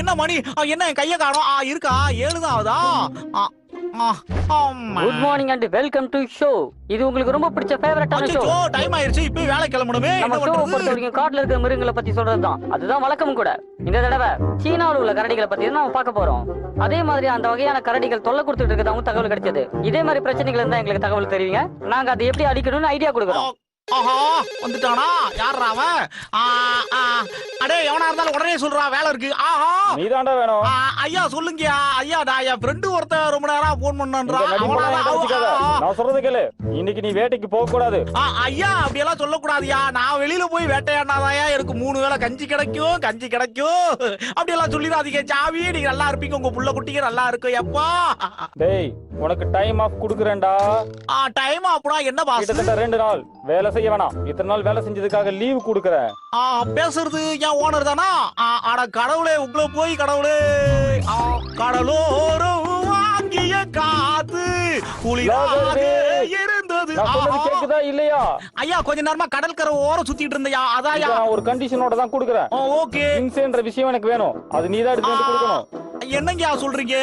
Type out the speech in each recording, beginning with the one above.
என்ன மணி என்ன கைய காணோம் இருக்கா 7 தான் ஆகுதா good morning and welcome to show. இது உங்களுக்கு ரொம்ப பிடிச்ச ஃபேவரட்டான ஷோ. டைம் ஆயிருச்சு இப்போ வேலை கிளம்பணுமே. நம்ம ஷோ பொறுத்த வரைக்கும் காட்டுல இருக்க மிருகங்களை பத்தி சொல்றதுதான். அதுதான் வழக்கம் கூட. இந்த தடவை சீனாவுல உள்ள கரடிகளை பத்தி தான் நாம பார்க்க போறோம். அதே மாதிரி அந்த வகையான கரடிகள் தொல்லை கொடுத்துட்டு இருக்கதாவும் தகவல் கிடைச்சது. இதே மாதிரி பிரச்சனைகள் இருந்தா எங்களுக்கு தகவல் தெரிவிங்க. நாங்க அதை எப்படி அடிக்கணும்னு ஐடியா கொடுக்குறோம். வந்துட்டானா யாரா அவன்? அடே எவனா இருந்தாலும் உடனே சொல்றா வேலை இருக்கு. நீதாண்டா வேணும். ஐயா சொல்லுங்கயா. ஐயா நான் என் ஃப்ரெண்டு ஒருத்தன் ரொம்ப நேரம் போன் பண்ணன்றா. நான் சொல்றது கேளு. இன்னைக்கு நீ வேட்டைக்கு போக கூடாது. ஐயா அப்படி எல்லாம் சொல்ல கூடாதுயா. நான் வெளியில போய் வேட்டையாடாதாயா எனக்கு 3 வேளை கஞ்சி கிடைக்கும் அப்படி எல்லாம் சொல்லிடாதீங்க சாவி. நீங்க நல்லா இருப்பீங்க, உங்க புள்ள குட்டிங்க நல்லா இருக்கும். எப்பா டேய் உனக்கு டைம் ஆஃப் குடுக்குறேன்டா. டைம் ஆஃப்னா என்ன பாஸ்? கிட்டத்தட்ட 2 நாள் வேலை செய்ய வேணாம். இத்தனை நாள் வேலை செஞ்சதுக்காக லீவ் குடுக்குறேன். பேசுறது என் ஓனர் தானா? அட கடவுளே உங்களை போய் கடவுளே. கடலோரம் வாங்கிய காத்து குளிராக இருந்தது. கேக்குதா இல்லையா? ஐயா கொஞ்ச நேரமா கடற்கரை ஓரம் சுத்திட்டு இருந்தையா. அதாயா ஒரு கண்டிஷனோட தான் குடுக்குறேன். ஓகே இன்சென்ற விஷயம் எனக்கு வேணும். அது நீதான் எடுத்து வந்து கொடுக்கணும். என்னங்கயா சொல்றீங்க?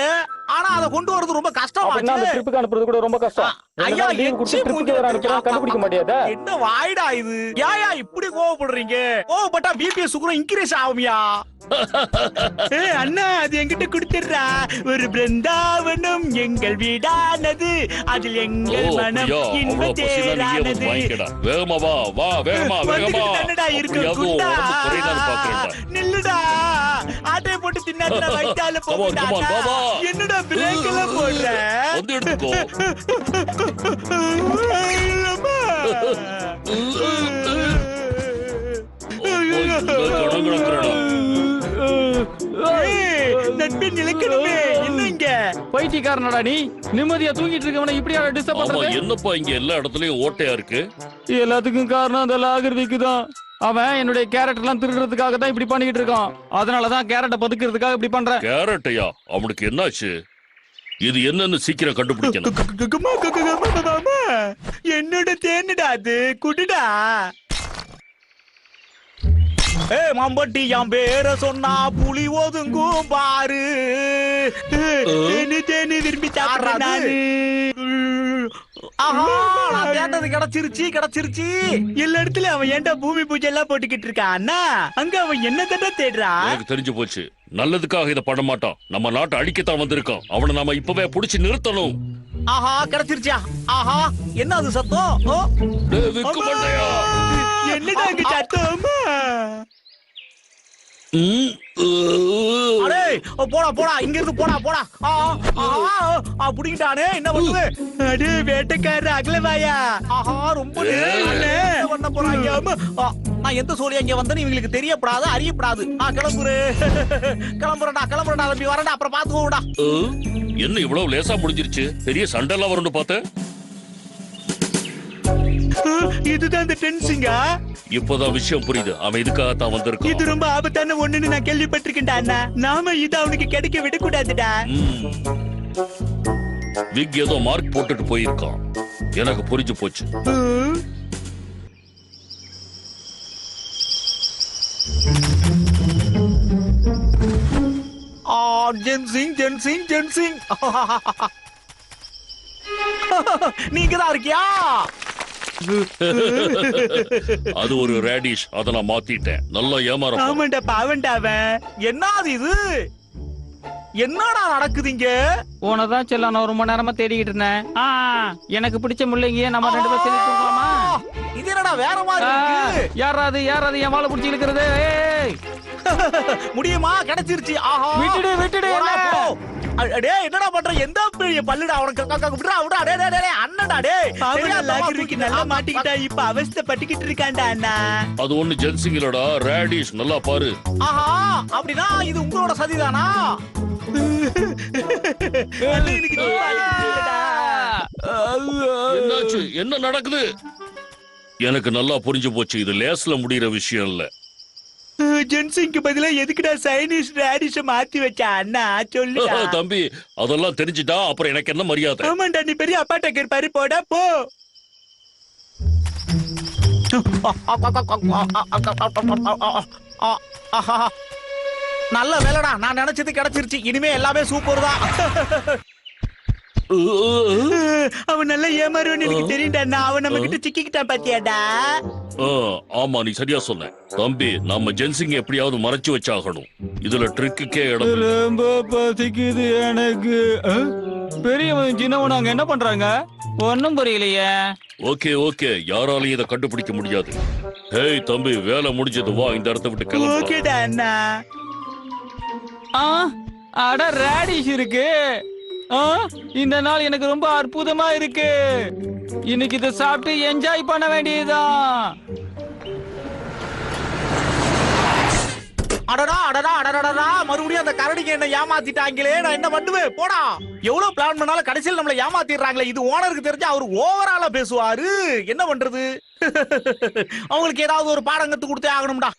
ஆனா அத கொண்டு வரது ரொம்ப கஷ்டம். அந்த ட்ரிப்புக்கு அனுப்புறது கூட ரொம்ப கஷ்டம். ஐயா ட்ரிப்புக்கு வர அனுப்புறா கண்டுபிடிக்க முடியாதா? என்ன வாய்டா இது? ஏயா இப்படி கோவப்படுறீங்க? கோவப்பட்டா பிபி சுகரும் இன்கிரீஸ் ஆகும்யா. அண்ணா அது என்கிட்ட கொடுத்துடுறா. ஒரு பிருந்தாவனம் எங்கள் வீடானது, அதில் எங்கள் மனம் இன்ப தேரானது. வேகமா வா வா வேகமா வேகமா. என்னடா இருக்கு குண்டா? நில்லுடா. ஆட்டை போட்டு தின்னாத வைத்தால போடா. என்னடா பிரேக் எல்லாம் போடுற? வந்து எடுத்துக்கோ. நட்பின் நிலைக்கணுமே. என்னங்க பைத்தியக்காரனடா நீ? நிம்மதியா தூங்கிட்டு இருக்கவன இப்படியா டிஸ்டர்ப் பண்றது? என்னப்பா இங்க எல்லா இடத்துலயும் ஓட்டையா இருக்கு? எல்லாத்துக்கும் காரணம் அந்த லாகிருதிக்கு தான். அவன் என்னுடைய கேரட் எல்லாம் திருடுறதுக்காக தான் இப்படி பண்ணிட்டு இருக்கான். அதனாலதான் கேரட்டை பதுக்கிறதுக்காக இப்படி பண்றேன். கேரட்டையா? அவனுக்கு என்னாச்சு? இது என்னன்னு சீக்கிரம் கண்டுபிடிக்கணும். என்னோட தேனுடா அது, குடுடா. மாம்பட்டி என் பேர சொன்னா புலி ஒதுங்கும் பாரு. தேனு விரும்பி சாப்பிடுறாரு. கிடைச்சிருச்சு. எல்லா இடத்துல அவன் ஏன்டா பூமி பூஜை எல்லாம் போட்டுக்கிட்டு இருக்கான் அண்ணா? அங்க அவன் என்ன தண்டா தேடுறான்? எனக்கு தெரிஞ்சு போச்சு. நல்லதுக்காக இத பண்ண மாட்டான். நம்ம நாட்டை அழிக்கத்தான் வந்திருக்கான். அவனை நாம இப்பவே புடிச்சு நிறுத்தணும். கிடைச்சிருச்சா? என்ன அது சத்தம்? என்னடா சத்தம்? போடா போடா இங்க இருந்து போடா போடா. புடிங்கிட்டானே. என்ன பண்ணுது? அடே வேட்டைக்காரர் அகலவாயா. ரொம்ப பண்ண போறாங்க. நான் எந்த சோழியா இங்க வந்தேன்னு இவங்களுக்கு தெரியப்படாது, அறியப்படாது. கிளம்புறடா தம்பி வரடா. அப்புறம் பாத்துக்கோடா. என்ன இவ்வளவு லேசா முடிஞ்சிருச்சு? பெரிய சண்டெல்லாம் வரும்னு பார்த்தேன். இதுதான் இந்த டென்சிங்கா? இப்போதான் விஷயம் புரியுது. அவன் இதுக்காகத்தான் வந்திருக்கான். இது ரொம்ப ஆபத்தான ஒண்ணுன்னு நான் கேள்விப்பட்டிருக்கேன்டா அண்ணா. நாம இது அவனுக்கு கிடைக்க விடக்கூடாதுடா. விக் ஏதோ மார்க் போட்டுட்டு போயிருக்கான். எனக்கு புரிஞ்சு போச்சு. ஜென்சிங் நீங்கதான் இருக்கியா? அது ஒரு ரேடிஷ். அத நான் மாத்திட்டேன். நல்லா ஏமாற. ஆமாண்டா பாவண்டா அவன். என்னது இது? என்னடா நடக்குதுங்க? உனதான் செல்ல நான் 1 மணி நேரமா தேடிக்கிட்டு இருந்தேன். எனக்கு பிடிச்ச முள்ளைங்க நம்ம 2 பேரும் சேர்ந்து தூங்கலாமா? இது என்னடா வேற மாதிரி இருக்கு? யாராது என் வாழை பிடிச்சி இழுக்கிறது? முடியுமா? கிடைச்சிருச்சு. விட்டுடு. டேய் என்னடா பண்ற? எந்த பெரிய பல்லுடா உனக்கு? விடுடா. டேய் அண்ணன்டா. டேய் லாகிருக்கு நல்லா மாட்டிக்கிட்டா. இப்ப அவஸ்தை பட்டுக்கிட்டு இருக்கான்டா அண்ணா. அது ஒண்ணு ஜென்சிங்களோட ரேடிஷ். நல்லா பாரு. அப்படினா இது உங்களோட சதிதானா? என்னாச்சு? என்ன நடக்குது? எனக்கு நல்லா புரிஞ்சு போச்சு. இது லேஸ்ல முடியற விஷயம் இல்ல. ஜென்சிங்க்கு பதிலா எதுக்குடா சைனீஸ் ரேடிஷ மாத்தி வச்சா அண்ணா? சொல்லு தம்பி. அதெல்லாம் தெரிஞ்சிட்டா அப்புறம் எனக்கு என்ன மரியாதை? ஆமாண்டா நீ பெரிய அப்பாட்ட கேட்பாரு. போடா போ. நல்ல வேலைடா, நான் நினைச்சது கிடைச்சிருச்சு. இனிமே எல்லாமே சூப்பர் தான். அவன் நல்லா ஏமாறுவன்னு எனக்கு தெரியும்டா. அவன் நம்ம கிட்ட சிக்கிக்கிட்டான் பாத்தியாடா. ஆமா, நீ சரியா சொன்ன தம்பி. நம்ம ஜென்சிங்க எப்படியாவது மறைச்சு வச்சாகணும். இதுல ட்ரிக்குக்கே இடம் இல்ல. ரொம்ப பசிக்குது எனக்கு. பெரியவன் சின்னவன் அங்க என்ன பண்றாங்க? ஒன்னும் புரியலையே. ஓகே ஓகே, யாராலையும் இதை கண்டுபிடிக்க முடியாது. ஹேய் தம்பி, வேலை முடிஞ்சது, வா இந்த இடத்த விட்டு கிளம்பு. ஓகேடா அண்ணா. அட ரேடிஷ் இருக்கு. இந்த நாள் எனக்கு ரொம்ப அற்புதமா இருக்கு. இன்னைக்கு இதை சாப்பிட்டு என்ஜாய் பண்ண வேண்டியதுதான். அடடா அடடா அடடா, மறுபடியும் அந்த கரடிக்கு என்ன ஏமாத்திட்டாங்களே. நான் என்ன பண்ணுவேன்? போடா. எவ்வளவு பிளான் பண்ணாலும் கடைசியில் நம்மள ஏமாத்திடுறாங்களே. இது ஓனருக்கு தெரிஞ்சா அவர் ஓவராலா பேசுவாரு. என்ன பண்றது? அவங்களுக்கு ஏதாவது ஒரு பாடம் கத்து கொடுத்தே ஆகணும்டா.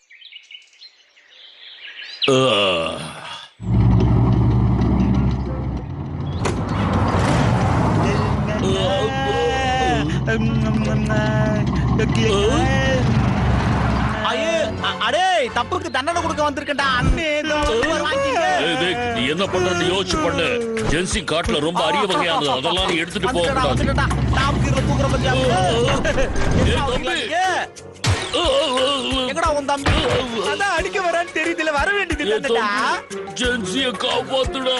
அடே, தப்புக்கு தண்டனை கொடுக்க வந்திருக்கேன்டா அண்ணே. நீ என்ன பண்றன்னு யோசிச்சு பண்ணு. ஜென்சி காட்டுல ரொம்ப அரிய வகையானது, அதெல்லாம் நீ எடுத்துட்டு போக எங்கடா உன் தம்பி? அதான் அடிக்க வரான்னு தெரியுதுல, வர வேண்டியது. ஜென்சிய காப்பாத்துடா.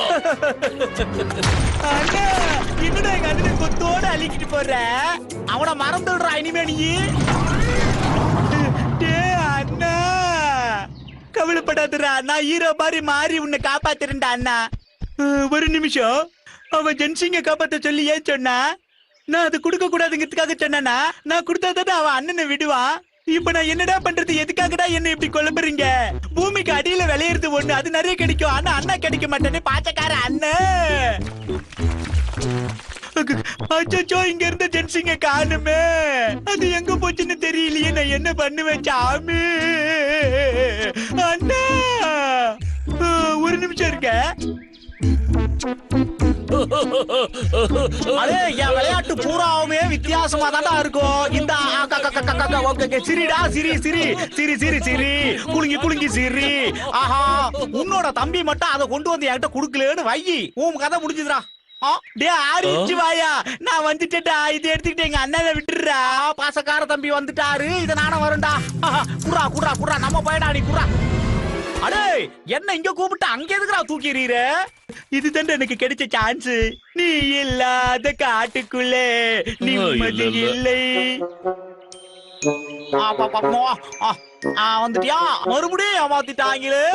அண்ணா, என்னடா எங்க அண்ணன் கொத்தோட அழிக்கிட்டு போற? அவனை மறந்துடுறா இனிமே நீ. அண்ணா கவலைப்படாதடா, நான் ஹீரோ மாதிரி மாறி உன்னை காப்பாத்துறேன்டா அண்ணா. ஒரு நிமிஷம், அவன் ஜென்சிங்க காப்பாத்த சொல்லி ஏன் சொன்னா? நான் அது கொடுக்க கூடாதுங்கிறதுக்காக சொன்னா? நான் கொடுத்தாதானே அவன் அண்ணனை விடுவான். இப்ப நான் என்னடா பண்றது? எதுக்காகடா என்ன இப்படி கொல்லுறீங்க? பூமிக்கு அடியில விளையிறது ஒண்ணு, அது நிறைய கிடைக்கும். ஆனா அண்ணா கிடைக்க மாட்டேன்னு பாச்சக்கார அண்ணன். அச்சோ, இங்க இருந்த ஜென்சிங்க காணுமே. அது எங்க போச்சுன்னு தெரியலையே. நான் என்ன பண்ணுவேன் சாமி? அண்ணா, ஒரு நிமிஷம் இருக்க. அதே என் விளையாட்டு பூராவுமே வித்தியாசமா தான்டா இருக்கும். இந்த சிரிடா, சிரி சிரி சிரி சிரி சிரி குலுங்கி குலுங்கி சிரி. ஆஹா, உன்னோட தம்பி மட்டும் அதை கொண்டு வந்து என்கிட்ட குடுக்கலன்னு வை, உன் கதை முடிஞ்சுதுடா. வாயா, நான் வந்துட்டேன்டா. இதை எடுத்துக்கிட்டு எங்க அண்ணனை விட்டுறா. பாசக்கார தம்பி வந்துட்டாரு. இதை நானும் வரேன்டா. குடுறா குடுறா குடுறா, நம்ம போயிடா. நீ குடுறா. அடே, என்ன இங்க கூப்பிட்டு அங்க எதுக்குடா தூக்கிறீரு? இதுதான் எனக்கு கிடைச்ச சான்ஸ். நீ இல்லாத காட்டுக்குள்ளே நிம்மதி இல்லை. வந்துட்டியா? மறுபடியும் ஏமாத்திட்டாங்களே.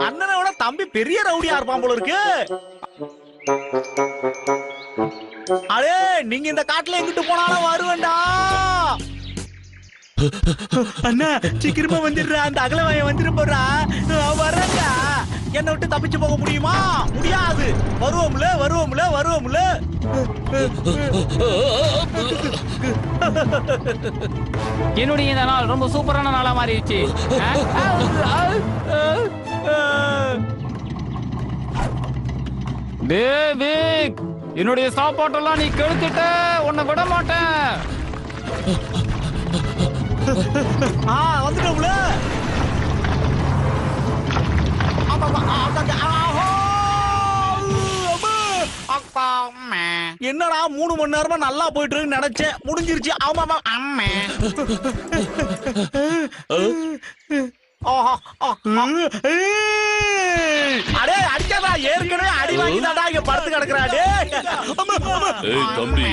அண்ணனை விட தம்பி பெரிய ரவுடியா இருப்பான் போல இருக்கு. அடே, நீங்க இந்த காட்டுல எங்கிட்டு போனாலும் வருவேன்டா. அண்ணா, சீக்கிரமா வந்துடுறா. அந்த அகலவாய வந்துட்டு போறா. வரங்க. என்ன விட்டு தப்பிச்சு போக முடியுமா? முடியாது. வருவோம்ல வருவோம்ல வருவோம்ல. என்னுடைய இந்த நாள் ரொம்ப சூப்பரான நாளா மாறிடுச்சு. தேவிக், என்னுடைய சாப்பாட்டெல்லாம் நீ கெடுத்துட்ட. உன்னை விட மாட்டேன். வந்துட்டோம்ல. என்னடா 3 மணி நேரமா நல்லா போயிட்டு இருக்குன்னு நினைச்சேன். முடிஞ்சிருச்சு. ஆமாமா அம்மா. அடே, அடிக்காதா. ஏற்கனவே அடி வாங்கிதாடா இங்க படுத்து கிடக்குறாடே. தம்பி,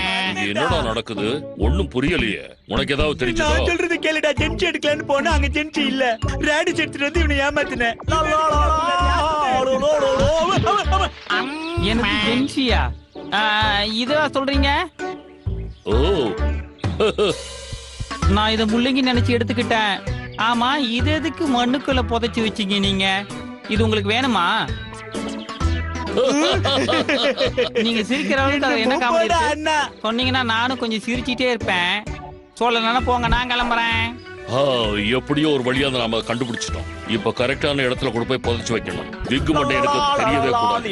என்னடா நடக்குது? ஒண்ணும் புரியலையே. உனக்கு ஏதாவது தெரிஞ்சதா? நான் சொல்றது கேளுடா. ஜென்சி எடுக்கலான்னு போனா அங்க ஜென்சி இல்ல. ரேடிஸ் எடுத்துட்டு வந்து இவனை ஏமாத்தினேன். எனக்கு ஜென்சியா? இதா சொல்றீங்க? ஓ, நான் இத முள்ளங்கி நினைச்சு எடுத்துக்கிட்டேன். ஆமா, இது எதுக்கு மண்ணுக்குள்ள புதைச்சு வச்சீங்க நீங்க? இது உங்களுக்கு வேணுமா? நீங்க சிரிக்கிற அளவுக்கு என்ன காமெடி சொன்னீங்கன்னா நானும் கொஞ்சம் சிரிச்சிட்டே இருப்பேன். சொல்லலன்னா போங்க, நான் கிளம்புறேன். எப்படியோ ஒரு வழியா நாம கண்டுபிடிச்சிட்டோம். இப்ப கரெக்டான இடத்துல கொண்டு போய் புதைச்சு வைக்கணும். விக்கு மண்டை எனக்கு தெரியவே கூடாது.